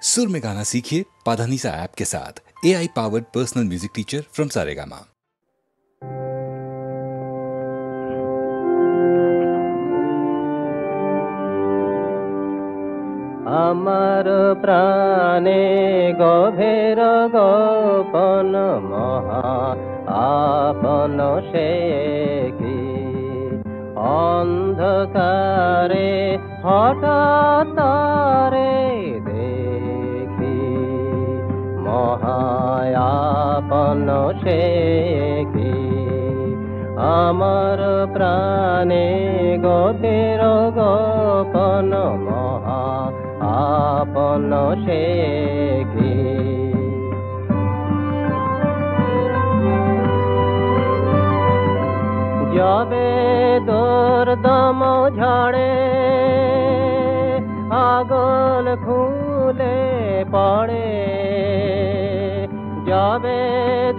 सुर में गाना सीखिए पाधानीसा ऐप के साथ। AI powered personal music teacher from Saregama. আমার প্রাণে গভীর গোপন মহা আপন সে কি অন্ধকারে হঠাৎ তারে দেখি মহায়াপন সে কি আমার প্রাণে গভীর গোপন মহা আপন সে কি যবে দুর্দম ঝড়ে আগল খুলে পড়ে যবে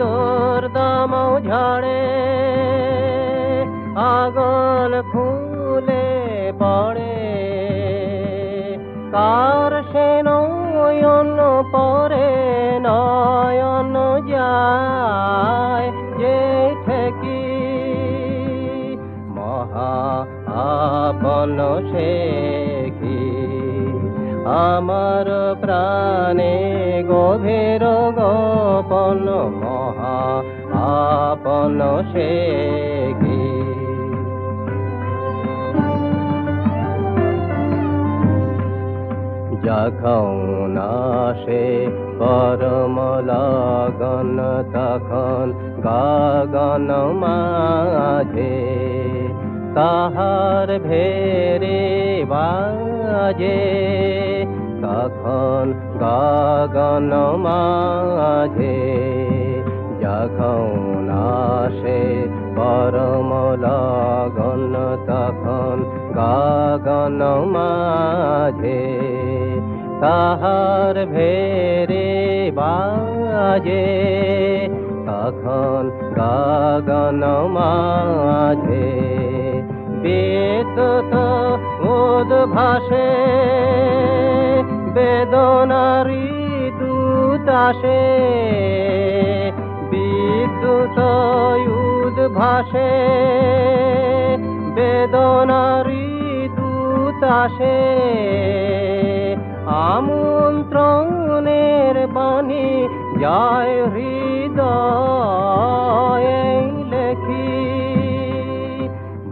দুর্দম ঝড়ে আগল খুলে পড়ে কার সে নয়ন পরে নয়ন যায় যে ঠেকি মহা আপন সে কি আমার প্রাণে গভীর গোপন মহা আপন সে কি যখন আসে পরম লগন তখন গগন মাঝে তাহার ভেরে বাজে তখন গগন মাঝে যখন আসে পরম লগন তখন গগন মাঝে তাহার ভেরে বাজে তখন গগন মাঝে বিদ্যুৎ উদ্ভাসে বেদনারি দূত আসে বিদ্যুৎ উদ্ভাসে বেদনারি দূত আসে আমন্ত্রণের বাণী যায় হৃদয়ে লেখি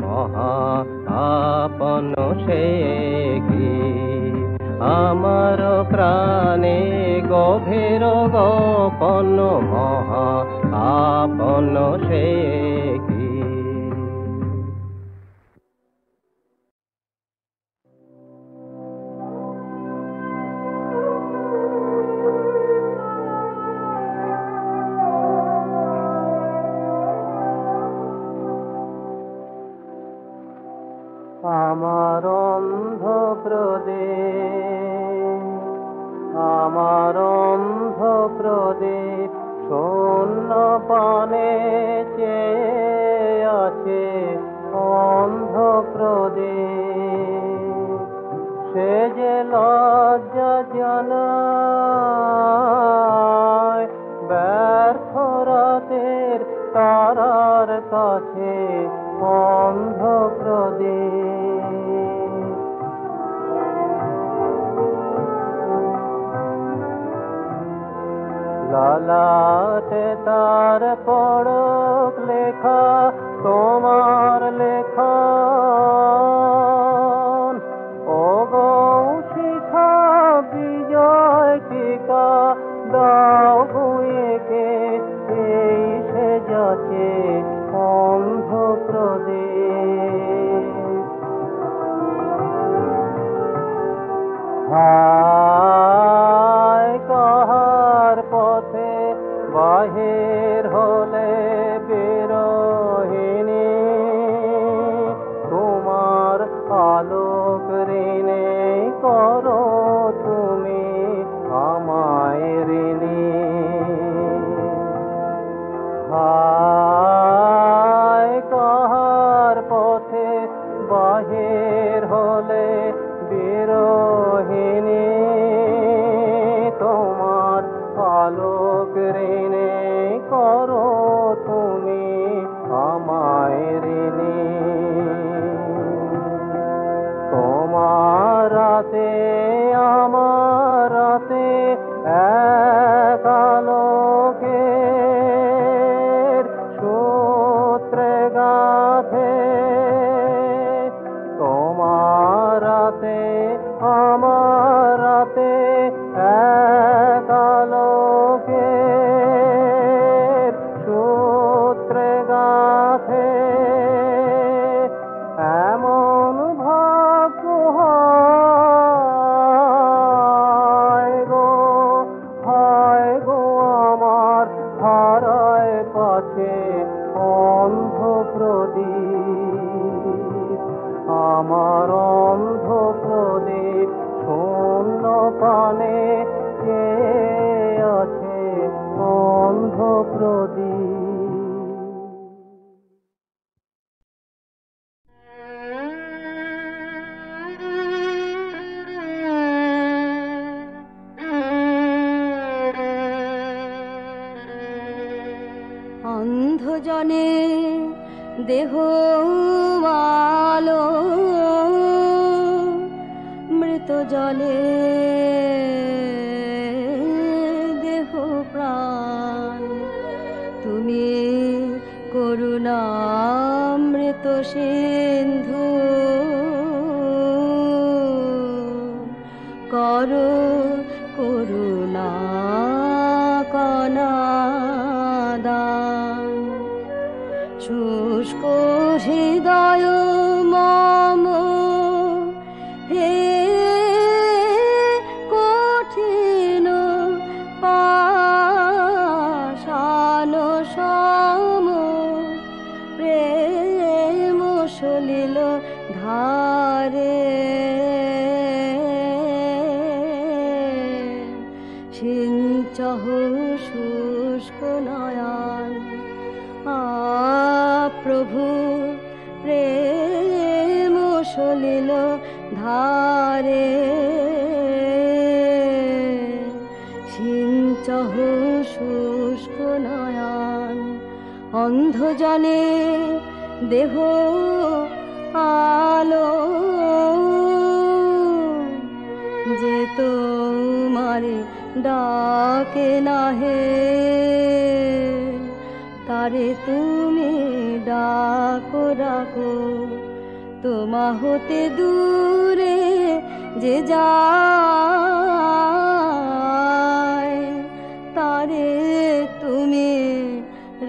মহা আপন সে কি আমার প্রাণে গভীর গোপন মহা আপন সে কি আমার অন্ধ প্রদেশ আমার অন্ধ প্রদেশ শূন্য পানে চেয়ে আছে অন্ধ প্রদেশ সে যে লজ্জা জানায় ব্যর্থ রাতের তারার কাছে অন্ধ প্রদেশ লালাটে তার পড়ক লেখা তোমার লেখা ও গো শিখা বিজয় টিকা দাও গুয়েকে এই সে যাচ্ছে অন্ধ প্রদেশ হায় কাহার পথে বাহির হলে আছে অন্ধ প্রদীপ, আমার অন্ধ প্রদীপ শূন্য পানে চেয়ে আছে অন্ধ প্রদীপ। অন্ধজনে দেহ আলো, মৃত জলে দেহ প্রাণ। তুমি করুণামৃত সিন্ধু, করো করুণা কনাদান। শুষ্ক হৃদয় মম হে কঠিন পাষাণ সম, প্রেম সলিল ধারে সিঞ্চহ শুষ্ক নয়ন। প্রভু প্রেম সলিল ধারে সিঞ্চহ শুষ্ক নয়ন। অন্ধজনে দেহ আলো, যে তোমারে ডাকে নাহে, তারে তুমি ডাকো ডাকো। তোমা হতে দূরে যে যায়, তারে তুমি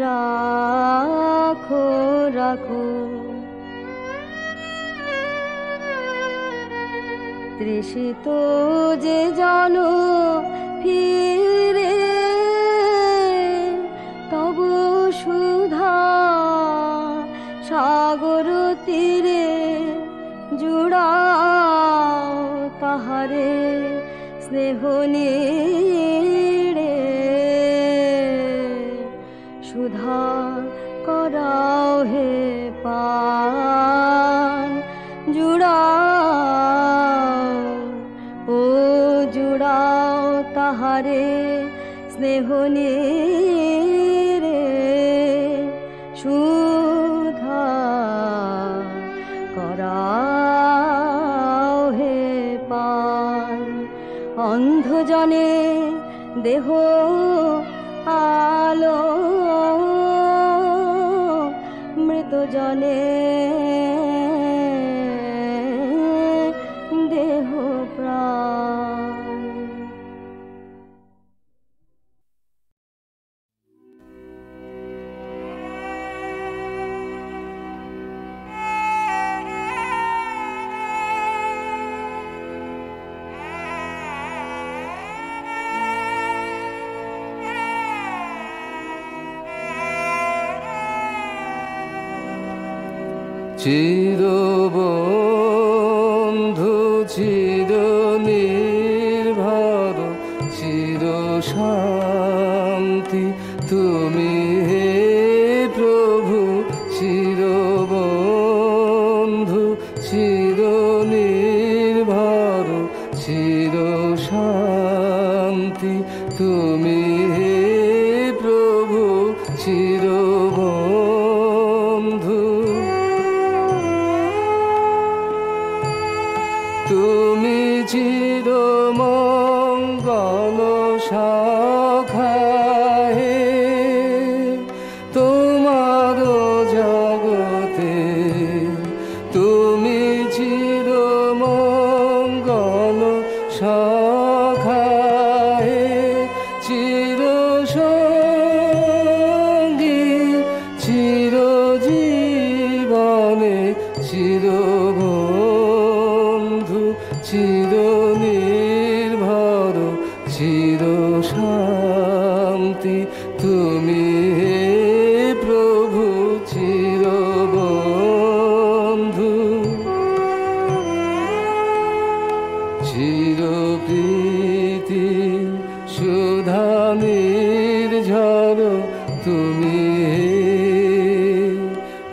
রাখো রাখো। তৃষিত যে জন ফিরে, তব সুধা সাগর তীরে জুড়াও তাহারে স্নেহ নীড়ে। সুধা করাও হে পান, জুড়াও ও জুড়াও তাহারে স্নেহ নীড়ে। সুধা করাও হে পান। অন্ধজনে দেহ আলো, মৃত জনে দেহ প্রাণ। চিরবন্ধু চির নির্ভর চির শান্তি তুমি হে প্রভু। চিরবন্ধু চির নির্ভর চির শান্তি তুমি হে প্রভু। চিরবন্ধু তুমি চিরমঙ্গল শাখাহে, তোমার জগতে তুমি চিরমঙ্গল শাখাহে। চির সঙ্গী চিরজীবনে চিরবন্ধু চির নির্ভর চির শান্তি তুমি হে ঝাড়ো তুমি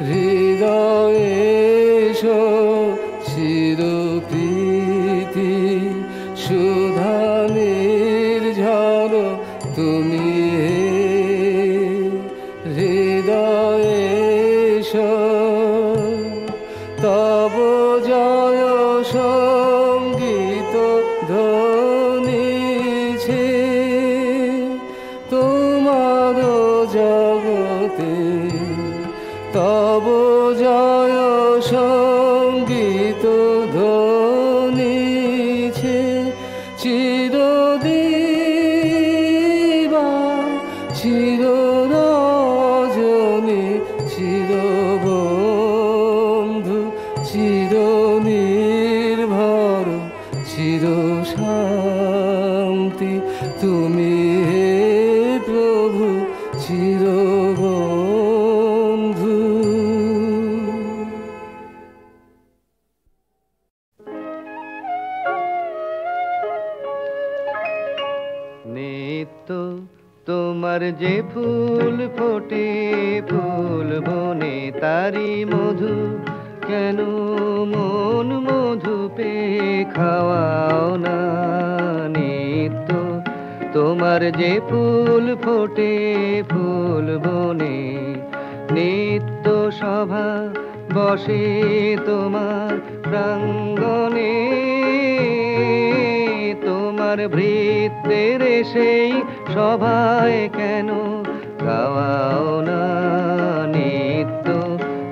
হৃদয়ে এসো চিরপ্রীতি সুধানের ঝাড়ো তুমি হৃদয়ে এসো তব জয় সঙ্গীত ধ্বনিছে তোমার জগতে তব জয় সঙ্গীত ধ্বনিছে চিরদিবা চিররজনী চিরবন্ধু চিরনির্ভর চিরশান্তি তুমি হে প্রভু চিরবন্ধু। নিত্য তোমার যে ফুল ফোটে ফুল বনে তারি মধু কেন মন মধু পে খাওয়াও না নিত্য তোমার যে ফুল ফোটে ফুল বনে নিত্য সভা বসে তোমার প্রাঙ্গণে তোমার ভৃত্যের সেই সভায় কেন গাওয়াও না নিত্য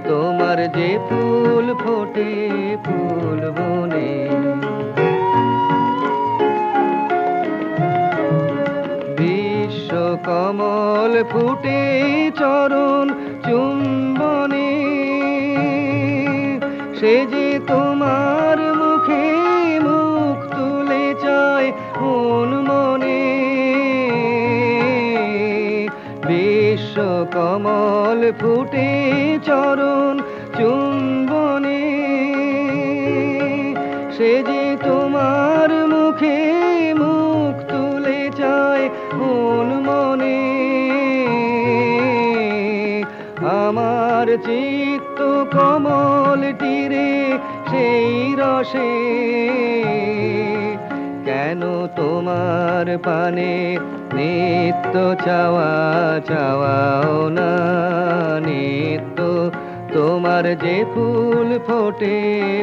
তোমার যে ফুল ফোটে ফুল বনে বিশ্ব কমল ফুটে চরণ চুম্বনে সে যে তোমার মুখে মুখ তুলে চায় মন মনে বিশ্ব কমল ফুটে চরণ চুম্বনে সে যে তোমার মুখে মুখ তুলে চায় মন মনে আমার চিত্ত কমল তীরে সেই রসে কেন তোমার পানে নিত্য চাওয়া চাওয়াও না নিত্য তোমার যে ফুল ফোটে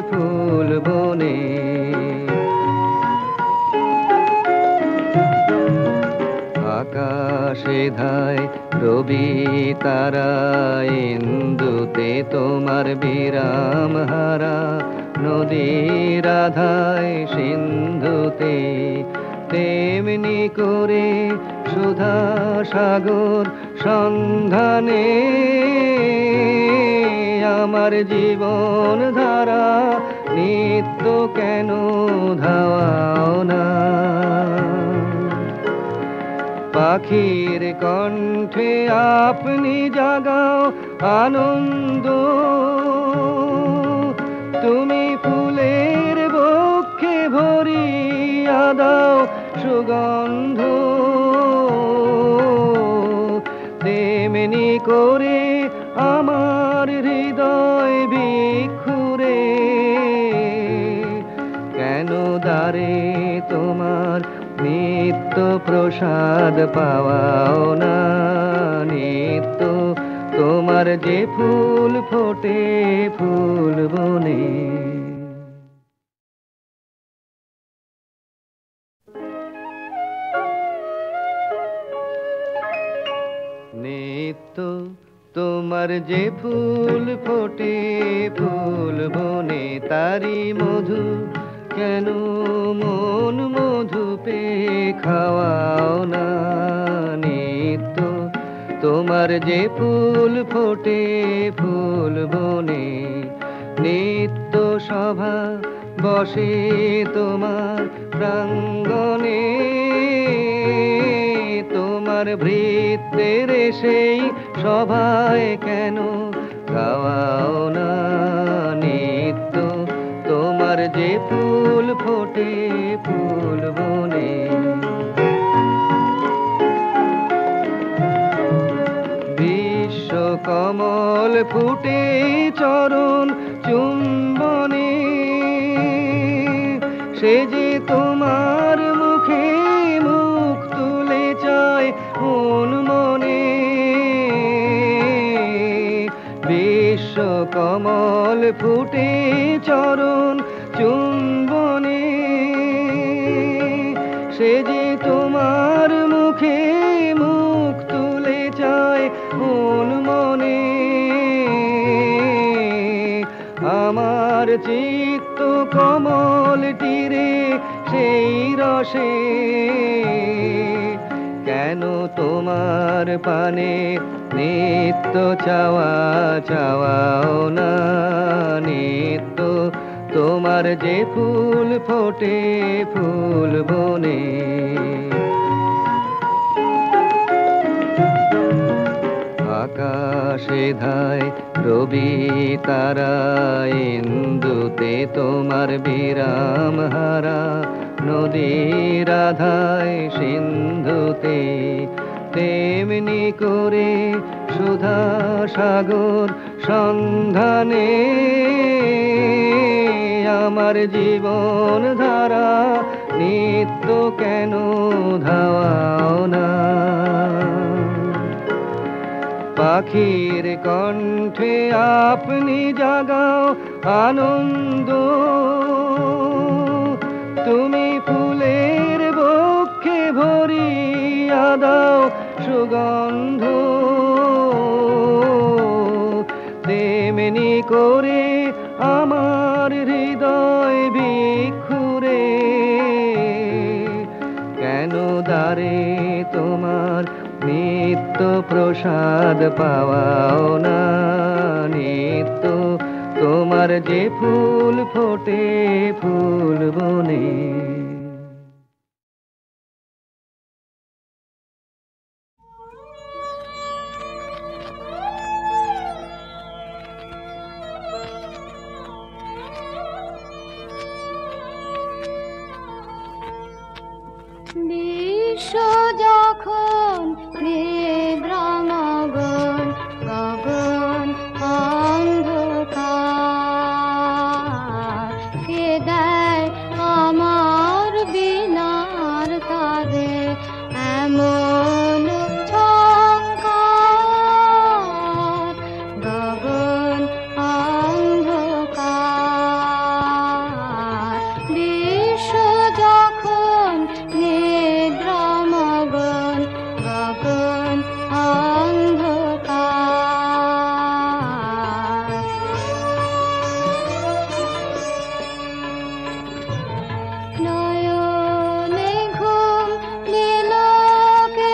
ফুল বনে আকাশে ধায় রবি তারা ইন্দুতে তোমার বিরাম হারা নদীর আধায় সিন্ধুতে তেমনি করে সুধা সাগর সন্ধানে আমার জীবন ধারা নিত্য কেন ধাওয়াও না পাখির কণ্ঠে আপনি জাগাও আনন্দ তুমি ফুলের বক্ষে ভরিয়া দাও সুগন্ধ তেমনি করে আমার হৃদয় বিক্ষুরে কেন দ্বারে তোমার নিত্য প্রসাদ পাওয়াও না নিত্য তোমার যে ফুল ফোটে ফুল বনে নিত্য তোমার যে ফুল ফোটে ফুল বনে তারি মধু কেন মন মধু পে খাওয়াও না নিত্য তোমার যে ফুল ফোটে ফুল বনে নিত্য সভা বসে তোমার প্রাঙ্গণে তোমার ভৃত্যের সেই সভায় কেন গাওয়াও না নিত্য তোমার যে ফুল ফোটে ফুল বনে ফুটে চরণ চুম্বনে, সে যে তোমার মুখে মুখ তুলে চায় মন মনে। বিশ্ব কমল ফুটে চরণ চুম্বনে, সে যে তোমার মুখে মুখ তুলে চায় মন মনে। আমার চিত্ত কমল তীরে সেই রসে, কেন তোমার পানে নিত্য চাওয়া চাওয়াও না নিত্য, তোমার যে ফুল ফোটে ফুল বনে। আকাশে ধায় রবি তারা, ইন্দুতে তোমার বিরাম হারা, নদীর আধায় সিন্ধুতে তেমনি করে সুধা সাগর সন্ধানে। আমার জীবন ধারা নিত্য কেন ধাওয়াও না। পাখির কণ্ঠে আপনি জাগাও আনন্দ, তুমি ফুলের বক্ষে ভরিয়া দাও সুগন্ধ। তেমনি করে আমার হৃদয় ভিক্ষুরে, কেন দ্বারে তোমার নিত্য প্রসাদ পাওয়াও না নিত্য, তোমার যে ফুল ফোটে ফুল বনে। বিশ্ব যখন নিদ্রামগ্ন, গগন অন্ধকার, কে দেয় আমার বিনার তারে এমন ঝঙ্কার। গগন অন্ধকার, বিশ্ব যখন নিদ্রামগ্ন, গগন অন্ধকার। নয়নে ঘুম নীলকে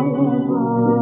বন্ধু